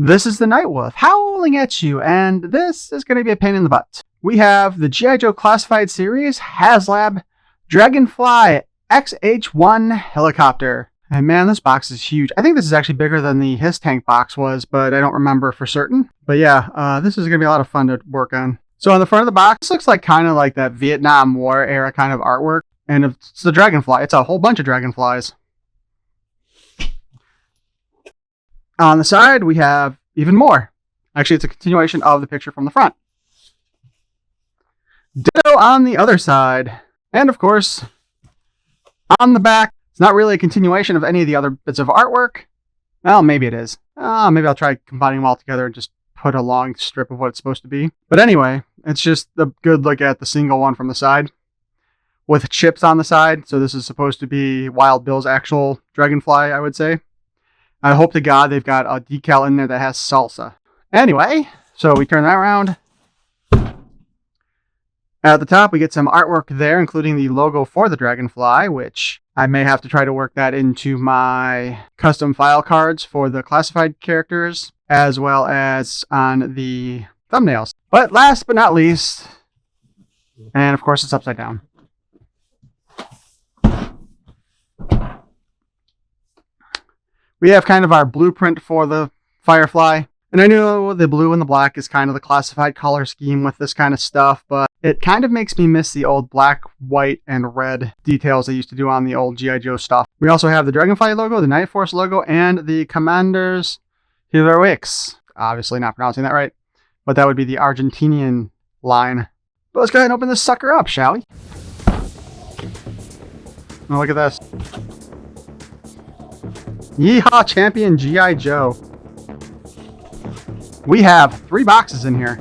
This is the Nightwolf howling at you, and this is going to be a pain in the butt. We have the G.I. Joe Classified Series Haslab Dragonfly XH-1 helicopter. And man, this box is huge. I think this is actually bigger than the His Tank box was, but I don't remember for certain. But yeah, this is going to be a lot of fun to work on. So on the front of the box, this looks like kind of like that Vietnam War era kind of artwork. And it's the Dragonfly. It's a whole bunch of Dragonflies. On the side, we have even more. Actually, it's a continuation of the picture from the front. Ditto on the other side. And of course, on the back, it's not really a continuation of any of the other bits of artwork. Well, maybe it is. Maybe I'll try combining them all together and just put a long strip of what it's supposed to be. But anyway, it's just a good look at the single one from the side with chips on the side. So this is supposed to be Wild Bill's actual Dragonfly, I would say. I hope to God they've got a decal in there that has salsa. Anyway, so we turn that around. At the top, we get some artwork there, including the logo for the Dragonfly, which I may have to try to work that into my custom file cards for the classified characters, as well as on the thumbnails. But last but not least, and of course it's upside down. We have kind of our blueprint for the Firefly. And I know the blue and the black is kind of the classified color scheme with this kind of stuff, but it kind of makes me miss the old black, white, and red details they used to do on the old G.I. Joe stuff. We also have the Dragonfly logo, the Night Force logo, and the Commanders Heroics. Obviously not pronouncing that right, but that would be the Argentinian line. But let's go ahead and open this sucker up, shall we? Oh, look at this. Yeehaw Champion G.I. Joe. We have 3 boxes in here.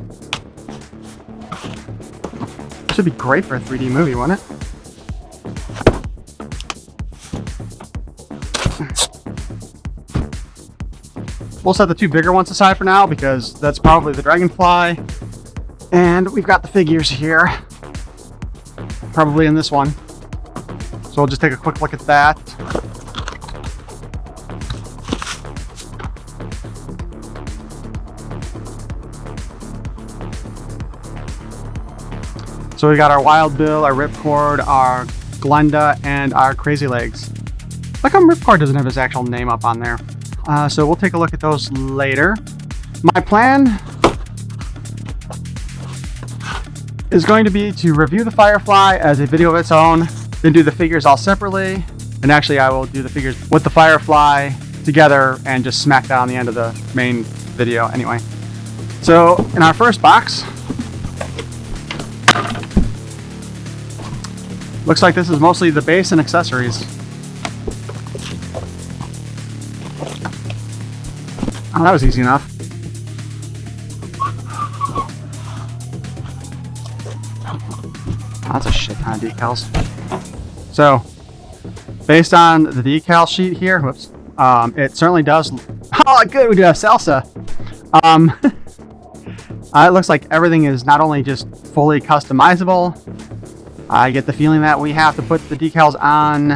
Should be great for a 3D movie, wouldn't it? We'll set the 2 bigger ones aside for now because that's probably the Dragonfly. And we've got the figures here. Probably in this one. So we'll just take a quick look at that. So we got our Wild Bill, our Ripcord, our Glenda, and our Crazylegs. How come Ripcord doesn't have his actual name up on there? So we'll take a look at those later. My plan is going to be to review the Firefly as a video of its own, then do the figures all separately. And actually I will do the figures with the Firefly together and just smack that on the end of the main video anyway. So in our first box, looks like this is mostly the base and accessories. Oh, that was easy enough. Oh, that's a shit ton of decals. So, based on the decal sheet here, whoops, it certainly does. Oh, good, we do have salsa. It looks like everything is not only just fully customizable. I get the feeling that we have to put the decals on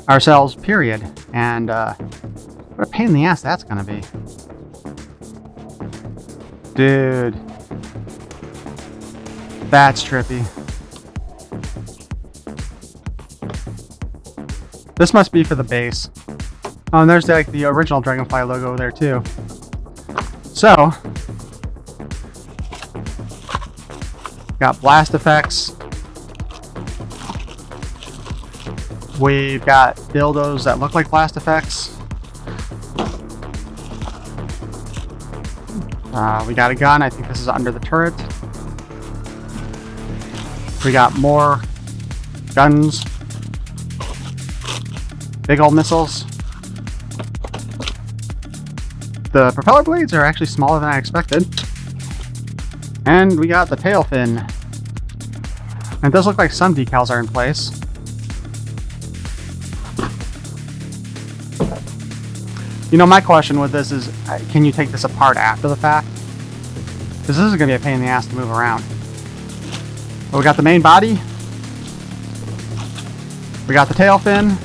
ourselves, period. And what a pain in the ass that's gonna be. Dude. That's trippy. This must be for the base. Oh, and there's like the original Dragonfly logo there too. So, got blast effects. We've got dildos that look like blast effects. We got a gun. I think this is under the turret. We got more guns. Big old missiles. The propeller blades are actually smaller than I expected. And we got the tail fin. And it does look like some decals are in place. You know, my question with this is, can you take this apart after the fact? Because this is going to be a pain in the ass to move around. But we got the main body. We got the tail fin.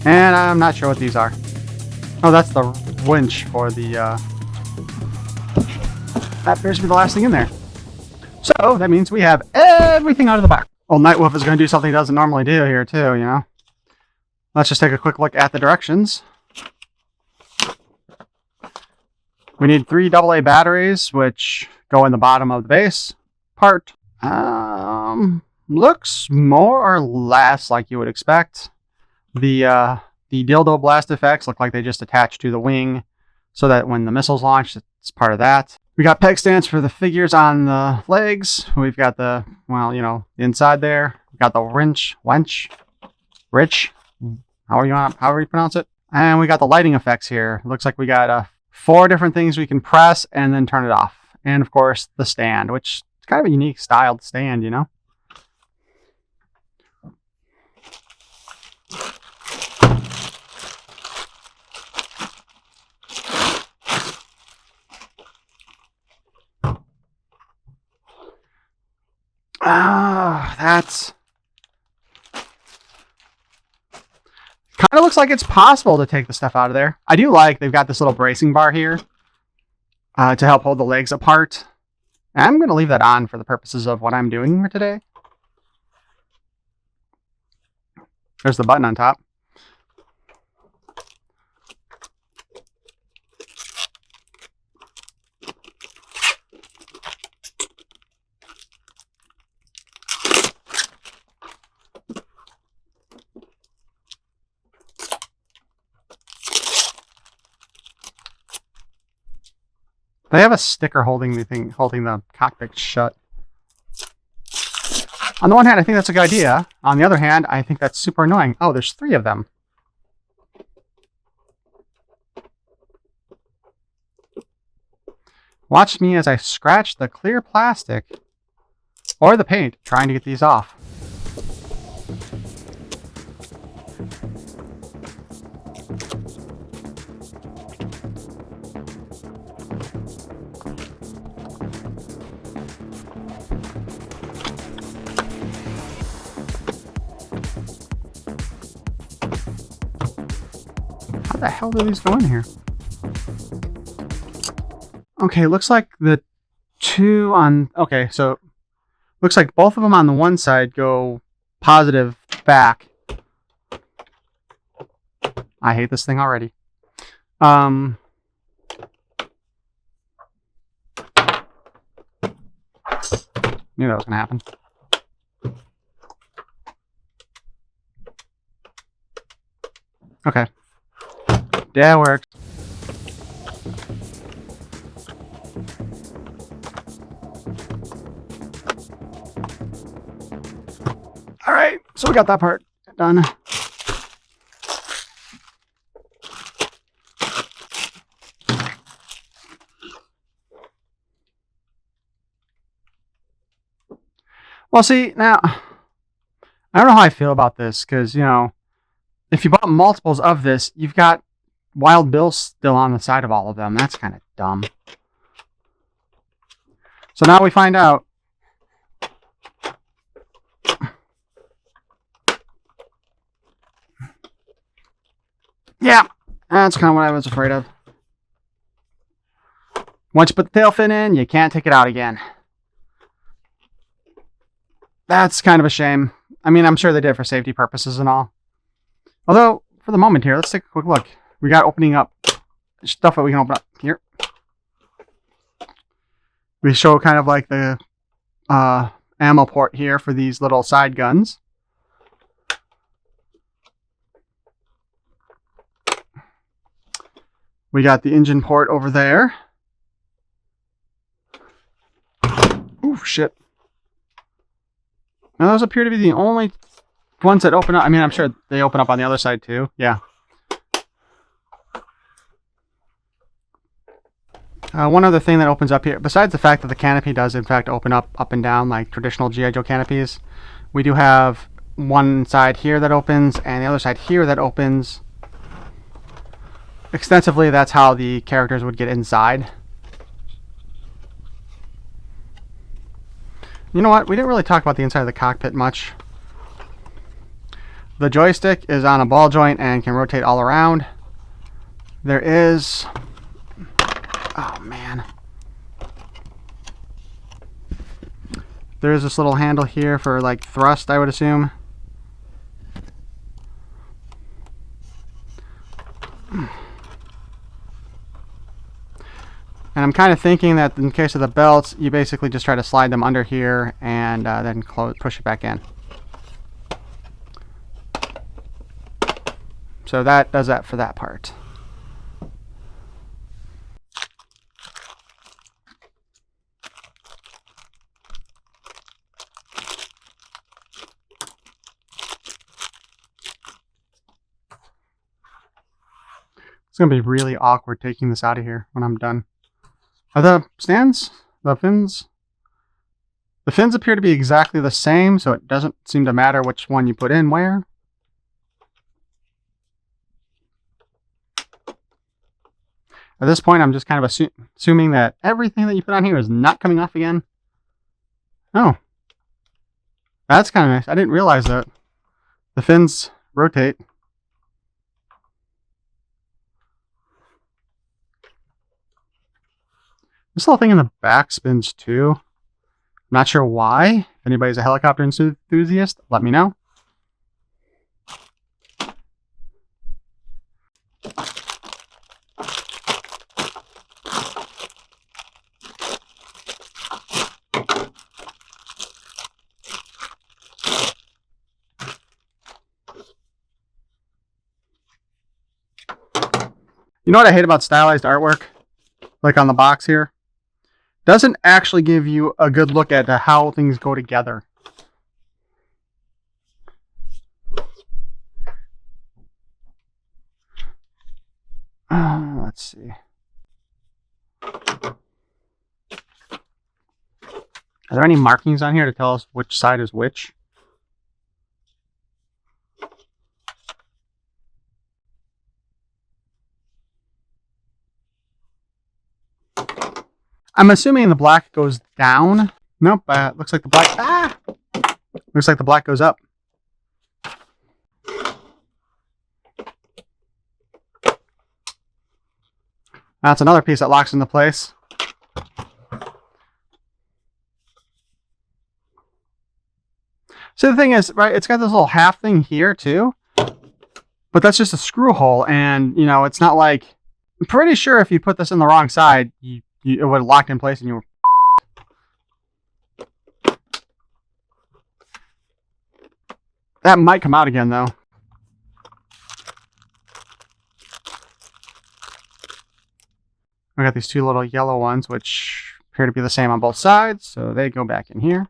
And I'm not sure what these are. Oh, that's the winch for the, that appears to be the last thing in there. So, that means we have everything out of the box. Well, Nightwolf is going to do something he doesn't normally do here, too, you know? Let's just take a quick look at the directions. We need 3 AA batteries, which go in the bottom of the base part. Looks more or less like you would expect. The dildo blast effects look like they just attach to the wing so that when the missile's launched, it's part of that. We got peg stands for the figures on the legs. We've got the, well, you know, inside there. We got the wrench, however you pronounce it. And we got the lighting effects here. It looks like we got 4 different things we can press and then turn it off. And of course, the stand, which is kind of a unique styled stand, you know? That's kind of looks like it's possible to take the stuff out of there. I do like they've got this little bracing bar here to help hold the legs apart. I'm going to leave that on for the purposes of what I'm doing here today. There's the button on top. They have a sticker holding the cockpit shut. On the one hand, I think that's a good idea. On the other hand, I think that's super annoying. Oh, there's 3 of them. Watch me as I scratch the clear plastic or the paint, trying to get these off. How the hell do these go in here? Okay, looks like the 2 on... Okay, so looks like both of them on the one side go positive back. I hate this thing already. Knew that was going to happen. Okay. Yeah, it works. Alright, so we got that part done. Well, see, now, I don't know how I feel about this, because, you know, if you bought multiples of this, you've got Wild Bill still on the side of all of them. That's kind of dumb. So now we find out. Yeah, that's kind of what I was afraid of. Once you put the tail fin in, you can't take it out again. That's kind of a shame. I mean, I'm sure they did it for safety purposes and all. Although, for the moment here, let's take a quick look. We got opening up stuff that we can open up here. We show kind of like the ammo port here for these little side guns. We got the engine port over there. Ooh, shit. Now those appear to be the only ones that open up. I mean, I'm sure they open up on the other side too. Yeah. One other thing that opens up here, besides the fact that the canopy does in fact open up and down like traditional G.I. Joe canopies, we do have one side here that opens and the other side here that opens. Extensively, that's how the characters would get inside. You know what? We didn't really talk about the inside of the cockpit much. The joystick is on a ball joint and can rotate all around. There is... Oh, man. There is this little handle here for, like, thrust, I would assume. And I'm kind of thinking that in case of the belts, you basically just try to slide them under here and then push it back in. So that does that for that part. It's going to be really awkward taking this out of here when I'm done. Are the stands? The fins? The fins appear to be exactly the same, so it doesn't seem to matter which one you put in where. At this point, I'm just kind of assuming that everything that you put on here is not coming off again. Oh. That's kind of nice. I didn't realize that. The fins rotate. This little thing in the back spins too. I'm not sure why. If anybody's a helicopter enthusiast, let me know. You know what I hate about stylized artwork? Like on the box here? Doesn't actually give you a good look at how things go together. Let's see. Are there any markings on here to tell us which side is which? I'm assuming the black goes down. Nope, looks like the black... Looks like the black goes up. That's another piece that locks into place. So the thing is, right, it's got this little half thing here too. But that's just a screw hole, and, you know, it's not like... I'm pretty sure if you put this in the wrong side, it would have locked in place and you were... That might come out again, though. We got these two little yellow ones, which appear to be the same on both sides, so they go back in here.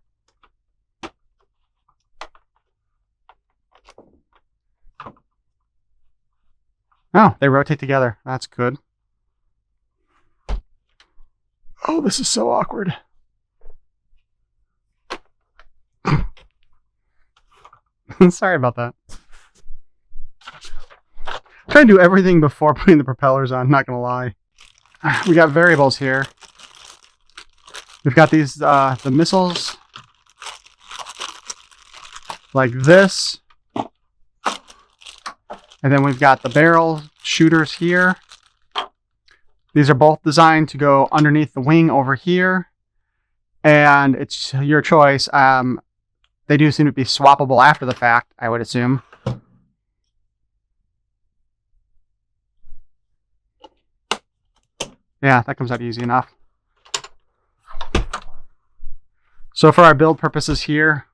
Oh, they rotate together. That's good. Oh, this is so awkward. Sorry about that. Try to do everything before putting the propellers on, not gonna lie. We got variables here. We've got these, the missiles. Like this. And then we've got the barrel shooters here. These are both designed to go underneath the wing over here. And it's your choice. They do seem to be swappable after the fact, I would assume. Yeah, that comes out easy enough. So for our build purposes here,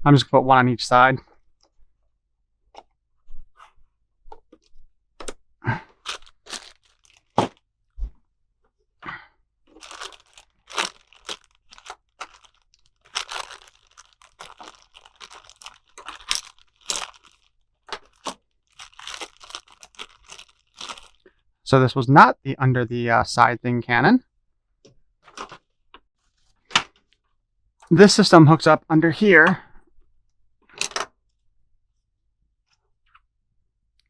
I'm just going to put one on each side. So this was not the under the side thing cannon. This system hooks up under here.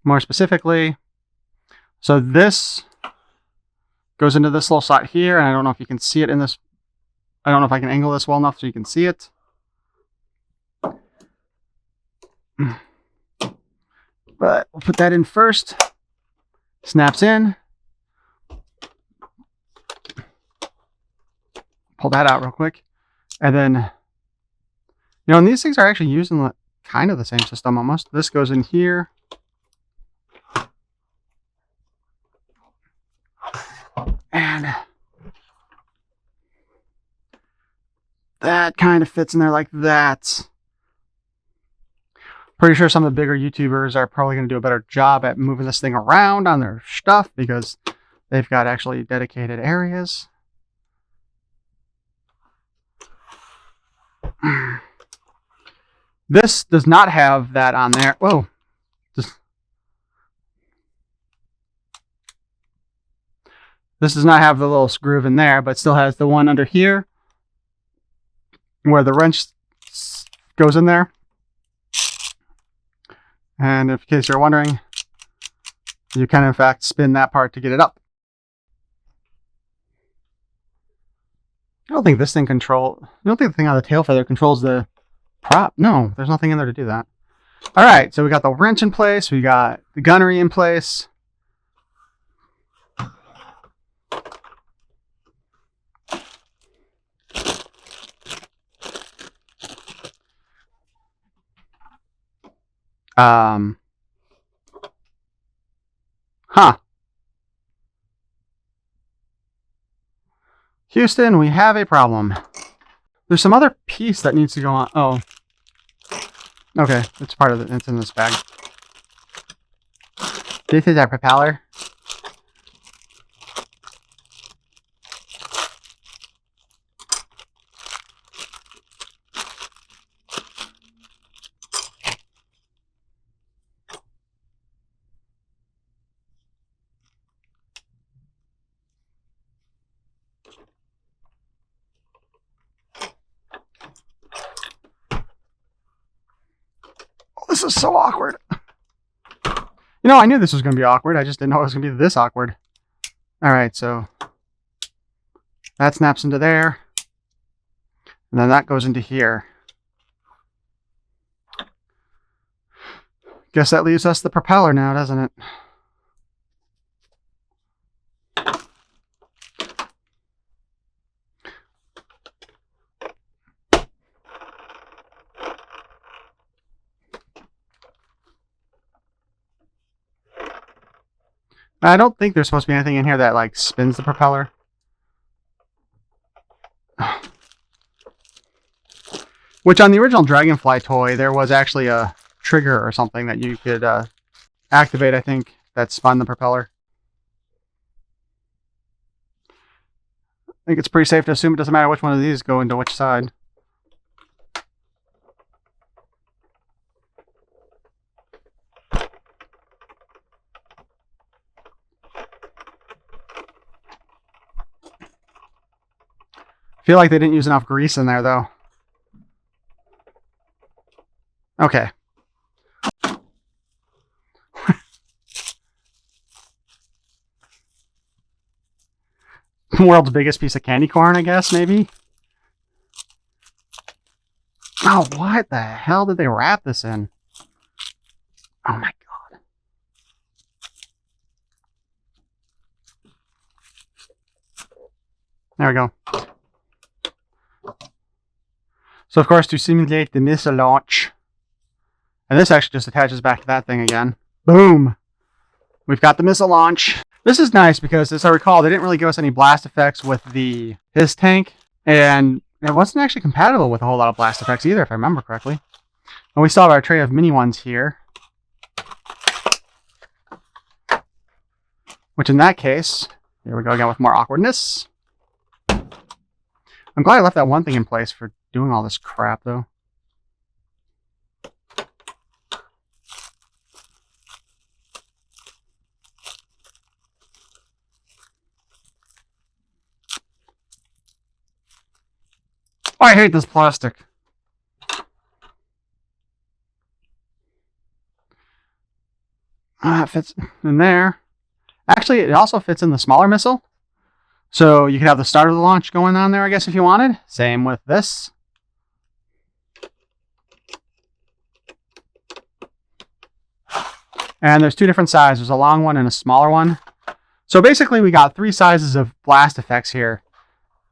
More specifically, so this goes into this little slot here, and I don't know if you can see it in this. I don't know if I can angle this well enough so you can see it. But we'll put that in first. Snaps in. Pull that out real quick. And then, you know, and these things are actually using kind of the same system almost. This goes in here. And that kind of fits in there like that. Pretty sure some of the bigger YouTubers are probably going to do a better job at moving this thing around on their stuff because they've got actually dedicated areas. This does not have that on there. Whoa. This does not have the little groove in there, but still has the one under here where the wrench goes in there. And in case you're wondering, you can in fact spin that part to get it up. I don't think this thing I don't think the thing on the tail feather controls the prop. No, there's nothing in there to do that. All right, so we got the wrench in place. We got the gunnery in place. Houston, we have a problem. There's some other piece that needs to go on. Oh. Okay, it's part of it. It's in this bag. This is our propeller. This is so awkward. You know, I knew this was going to be awkward. I just didn't know it was going to be this awkward. All right, so that snaps into there. And then that goes into here. Guess that leaves us the propeller now, doesn't it? I don't think there's supposed to be anything in here that like spins the propeller. Which on the original Dragonfly toy, there was actually a trigger or something that you could activate, I think, that spun the propeller. I think it's pretty safe to assume it doesn't matter which one of these go into which side. I feel like they didn't use enough grease in there, though. Okay. World's biggest piece of candy corn, I guess, maybe? Oh, what the hell did they wrap this in? Oh my god. There we go. So, of course, to simulate the missile launch. And this actually just attaches back to that thing again. Boom! We've got the missile launch. This is nice because, as I recall, they didn't really give us any blast effects with his tank. And it wasn't actually compatible with a whole lot of blast effects either, if I remember correctly. And we still have our tray of mini ones here. Which in that case, here we go again with more awkwardness. I'm glad I left that one thing in place for doing all this crap, though. Oh, I hate this plastic. It fits in there. Actually, it also fits in the smaller missile. So you could have the start of the launch going on there, I guess, if you wanted. Same with this. And there's 2 different sizes. There's a long one and a smaller one. So basically we got 3 sizes of blast effects here.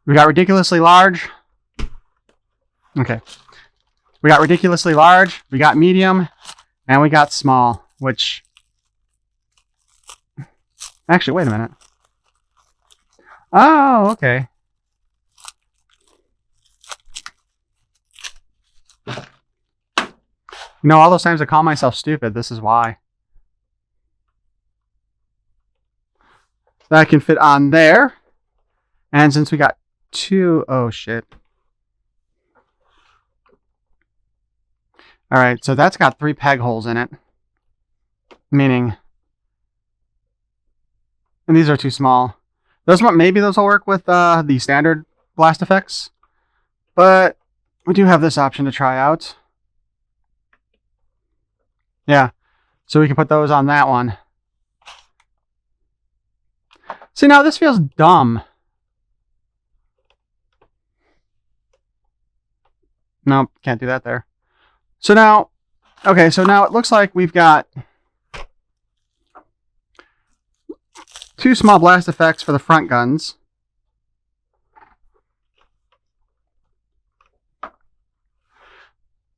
We got ridiculously large. Okay. We got ridiculously large, we got medium, and we got small, which... Actually, wait a minute. Oh, okay. You know, all those times I call myself stupid, this is why. That can fit on there. And since we got 2... Oh, shit. Alright, so that's got 3 peg holes in it. Meaning... And these are too small. Maybe those will work with the standard blast effects. But we do have this option to try out. Yeah, so we can put those on that one. See, now this feels dumb. Nope, can't do that there. So now, okay, so now it looks like we've got 2 small blast effects for the front guns.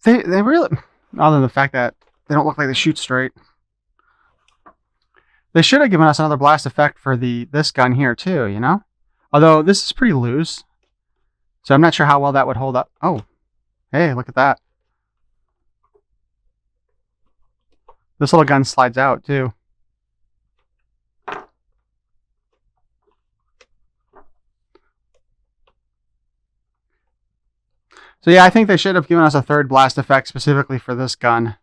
They really, other than the fact that they don't look like they shoot straight. They should have given us another blast effect for this gun here too, you know? Although this is pretty loose. So I'm not sure how well that would hold up. Oh, hey, look at that. This little gun slides out too. So yeah, I think they should have given us a 3rd blast effect specifically for this gun.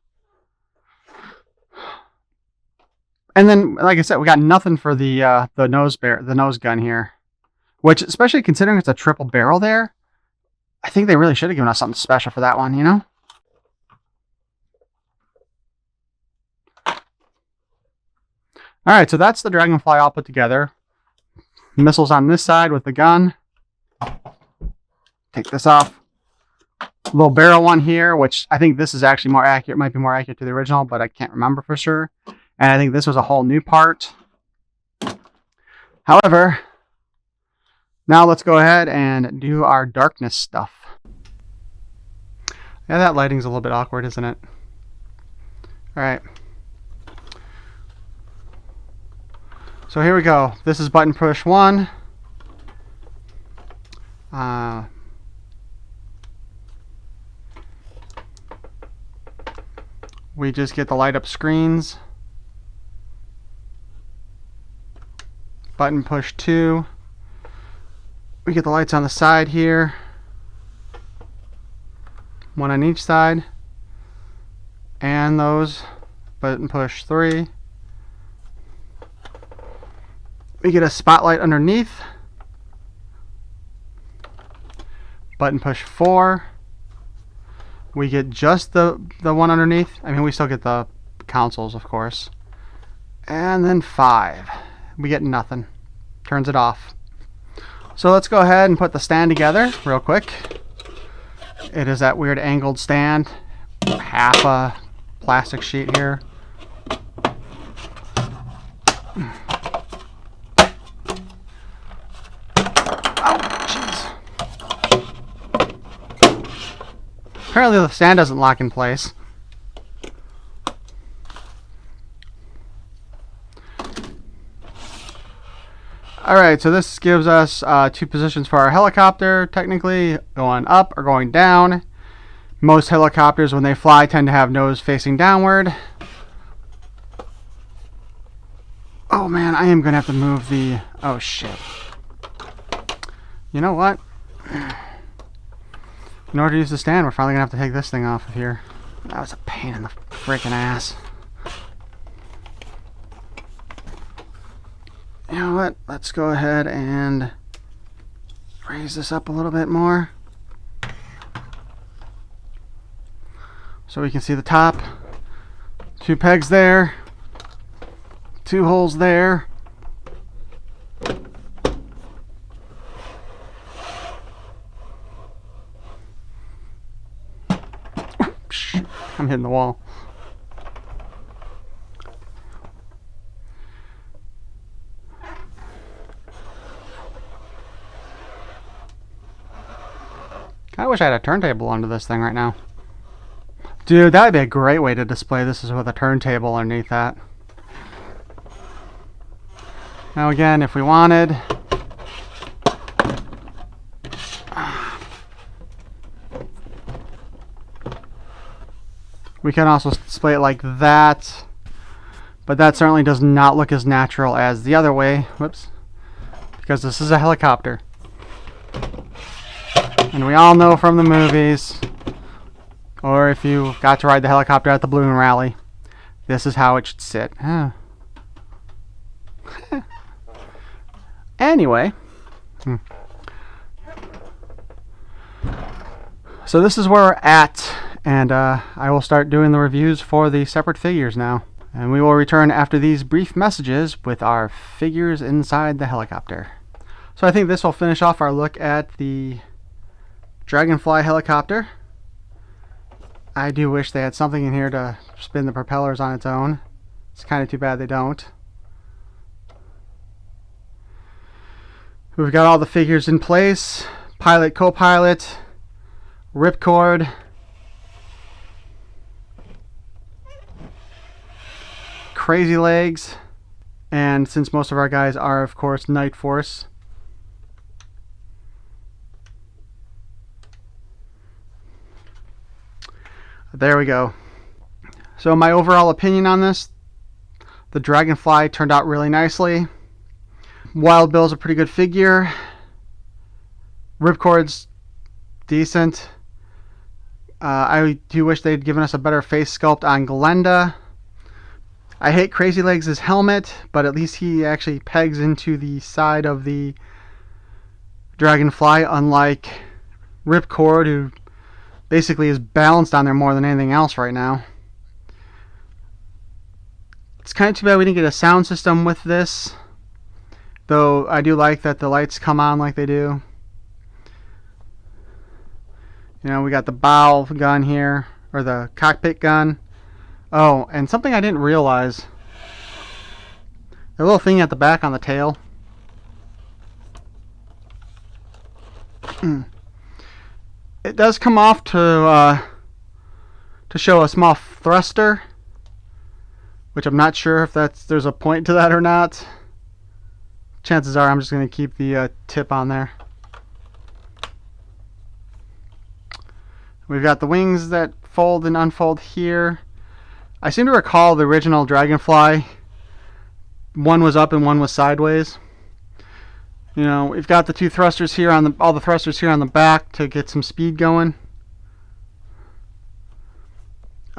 And then, like I said, we got nothing for the nose gun here. Which, especially considering it's a triple barrel there, I think they really should have given us something special for that one, you know? Alright, so that's the Dragonfly all put together. Missiles on this side with the gun. Take this off. Little barrel one here, which I think this is actually more accurate, might be more accurate to the original, but I can't remember for sure. And I think this was a whole new part. However, now let's go ahead and do our darkness stuff. Yeah, that lighting's a little bit awkward, isn't it? Alright. So here we go. This is button push 1. We just get the light up screens. Button push 2. We get the lights on the side here. 1 on each side. And those. Button push 3. We get a spotlight underneath. Button push 4. We get just the one underneath. I mean, we still get the consoles, of course. And then 5. We get nothing. Turns it off. So let's go ahead and put the stand together real quick. It is that weird angled stand. Half a plastic sheet here. Apparently the stand doesn't lock in place. Alright, so this gives us 2 positions for our helicopter, technically, going up or going down. Most helicopters, when they fly, tend to have nose facing downward. Oh man, I am going to have to move the... Oh shit. You know what? In order to use the stand, we're finally going to have to take this thing off of here. That was a pain in the freaking ass. You know what? Let's go ahead and raise this up a little bit more. So we can see the top. 2 pegs there. 2 holes there. I'm hitting the wall. I wish I had a turntable under this thing right now. Dude, that would be a great way to display this, is with a turntable underneath that. Now again, if we wanted, we can also display it like that, but that certainly does not look as natural as the other way. Whoops. Because this is a helicopter. And we all know from the movies, or if you got to ride the helicopter at the balloon rally, this is how it should sit. Anyway. So this is where we're at, and I will start doing the reviews for the separate figures now. And we will return after these brief messages with our figures inside the helicopter. So I think this will finish off our look at the Dragonfly helicopter. I do wish they had something in here to spin the propellers on its own. It's kind of too bad they don't. We've got all the figures in place. Pilot, co-pilot, Ripcord, Crazylegs, and since most of our guys are, of course, Night Force, there we go. So my overall opinion on this, the Dragonfly turned out really nicely. Wild Bill's a pretty good figure. Ripcord's decent. I do wish they'd given us a better face sculpt on Glenda. I hate Crazylegs' helmet, but at least he actually pegs into the side of the Dragonfly, unlike Ripcord, who basically is balanced on there more than anything else right now. It's kind of too bad we didn't get a sound system with this, though I do like that the lights come on like they do. You know, we got the bow gun here, or the cockpit gun. Oh, and something I didn't realize. The little thing at the back on the tail. It does come off to show a small thruster, which I'm not sure if there's a point to that or not. Chances are I'm just going to keep the tip on there. We've got the wings that fold and unfold here. I seem to recall the original Dragonfly, one was up and one was sideways. You know, we've got the two thrusters here on all the thrusters here on the back to get some speed going.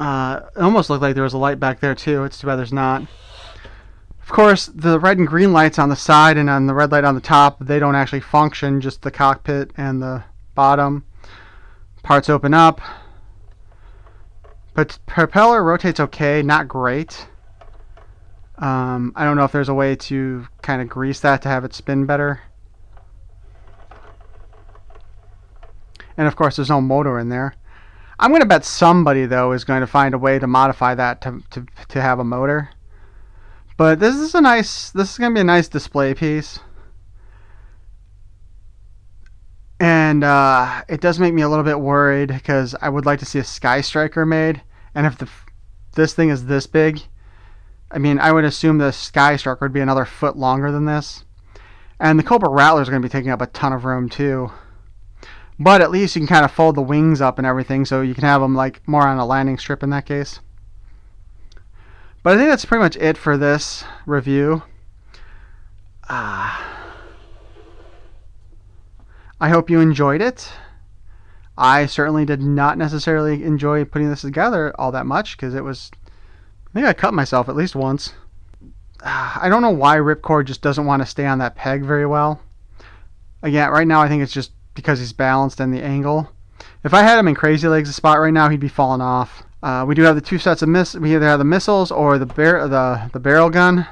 It almost looked like there was a light back there too. It's too bad there's not. Of course, the red and green lights on the side and on the red light on the top, they don't actually function, just the cockpit and the bottom. Parts open up. But propeller rotates okay, not great. I don't know if there's a way to kind of grease that to have it spin better. And of course, there's no motor in there. I'm going to bet somebody, though, is going to find a way to modify that to have a motor. But this is going to be a nice display piece. And it does make me a little bit worried, because I would like to see a Sky Striker made. And if this thing is this big, I mean, I would assume the Sky Striker would be another foot longer than this. And the Cobra Rattler is going to be taking up a ton of room too. But at least you can kind of fold the wings up and everything, so you can have them like more on a landing strip in that case. But I think that's pretty much it for this review. I hope you enjoyed it. I certainly did not necessarily enjoy putting this together all that much, because I think I cut myself at least once. I don't know why Ripcord just doesn't want to stay on that peg very well. Again, right now I think it's just because he's balanced and the angle. If I had him in Crazylegs' spot right now, he'd be falling off. We do have the two sets of missiles. We either have the missiles or the barrel gun.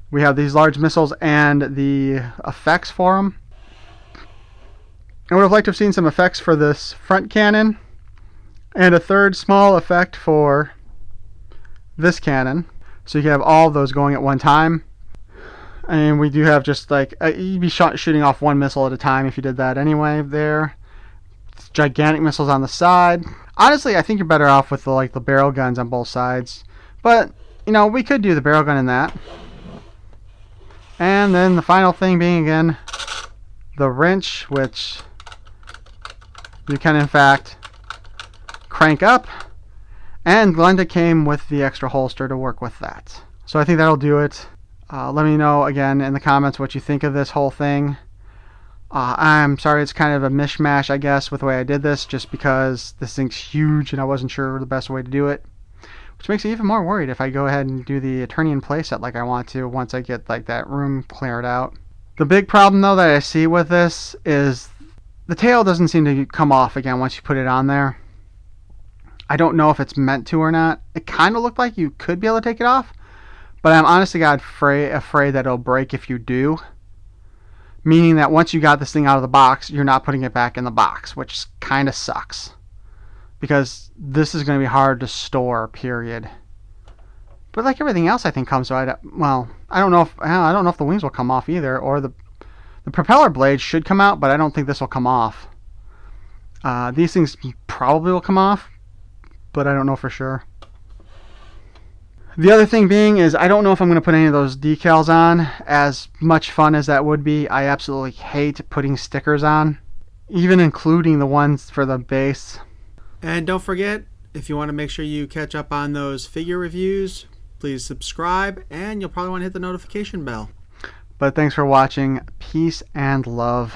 We have these large missiles and the effects for them. I would have liked to have seen some effects for this front cannon, and a third small effect for this cannon, so you can have all of those going at one time. And we do have just like you'd be shooting off one missile at a time if you did that anyway there. gigantic missiles on the side. Honestly, I think you're better off with the barrel guns on both sides. But, you know, we could do the barrel gun in that. And then the final thing being, again, the wrench, which you can, in fact, crank up. And Glenda came with the extra holster to work with that. So I think that'll do it. Let me know, again, in the comments what you think of this whole thing. I'm sorry it's kind of a mishmash, I guess, with the way I did this, just because this thing's huge and I wasn't sure the best way to do it. Which makes me even more worried if I go ahead and do the Eternian playset like I want to once I get that room cleared out. The big problem, though, that I see with this is the tail doesn't seem to come off again once you put it on there. I don't know if it's meant to or not. It kind of looked like you could be able to take it off, but I'm honestly afraid that it'll break if you do. Meaning that once you got this thing out of the box, you're not putting it back in the box, which kind of sucks. Because this is going to be hard to store, period. But like everything else I think comes right up, well, I don't know if the wings will come off either, or the propeller blades should come out, but I don't think this will come off. These things probably will come off, but I don't know for sure. The other thing being is I don't know if I'm going to put any of those decals on. As much fun as that would be, I absolutely hate putting stickers on, even including the ones for the base. And don't forget, if you want to make sure you catch up on those figure reviews, please subscribe, and you'll probably want to hit the notification bell. But thanks for watching. Peace and love.